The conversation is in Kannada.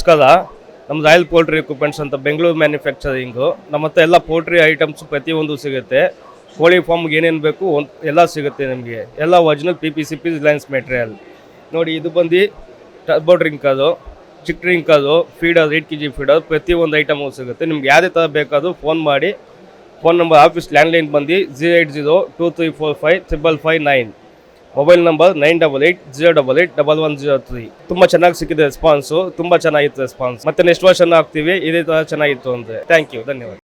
ನಮಸ್ಕಾರ. ನಮ್ದು ರಾಯಲ್ ಪೋಲ್ಟ್ರಿ ಎಕ್ವಿಪ್ಮೆಂಟ್ಸ್ ಅಂತ ಬೆಂಗಳೂರು ಮ್ಯಾನುಫ್ಯಾಕ್ಚರಿಂಗು. ನಮ್ಮ ಹತ್ರ ಎಲ್ಲ ಪೋಲ್ಟ್ರಿ ಐಟಮ್ಸ್ ಪ್ರತಿಯೊಂದು ಸಿಗುತ್ತೆ. ಕೋಳಿ ಫಾರ್ಮ್ಗೆ ಏನೇನು ಬೇಕು ಎಲ್ಲ ಸಿಗುತ್ತೆ ನಿಮಗೆ. ಎಲ್ಲ ಒರಿಜಿನಲ್ PPCP ರಿಲಯನ್ಸ್ ಮೆಟೀರಿಯಲ್. ನೋಡಿ, ಇದು ಬಂದು ಟರ್ಬೋ ಡ್ರಿಂಕರು, ಚಿಕ್ ಡ್ರಿಂಕರು, ಫೀಡರ್ 8 kg ಫೀಡರ್, ಪ್ರತಿಯೊಂದು ಐಟಮು ಸಿಗುತ್ತೆ. ನಿಮ್ಗೆ ಯಾವುದೇ ಥರ ಬೇಕಾದರೂ ಫೋನ್ ಮಾಡಿ. ಫೋನ್ ನಂಬರ್ ಆಫೀಸ್ ಲ್ಯಾಂಡ್ಲೈನ್ ಬಂದು 08023455559. Mobile number 9880881103. ತುಂಬ ಚೆನ್ನಾಗಿ ಸಿಕ್ಕಿದೆ ರೆಸ್ಪಾನ್ಸು. ತುಂಬ ಚೆನ್ನಾಗಿತ್ತು ರೆಸ್ಪಾನ್ಸ್. ಮತ್ತೆ ನೆಕ್ಸ್ಟ್ ವರ್ಷನ್ ಆಗ್ತೀವಿ ಇದೇ ಥರ ಚೆನ್ನಾಗಿತ್ತು ಅಂದರೆ. ಥ್ಯಾಂಕ್ ಯು, ಧನ್ಯವಾದ.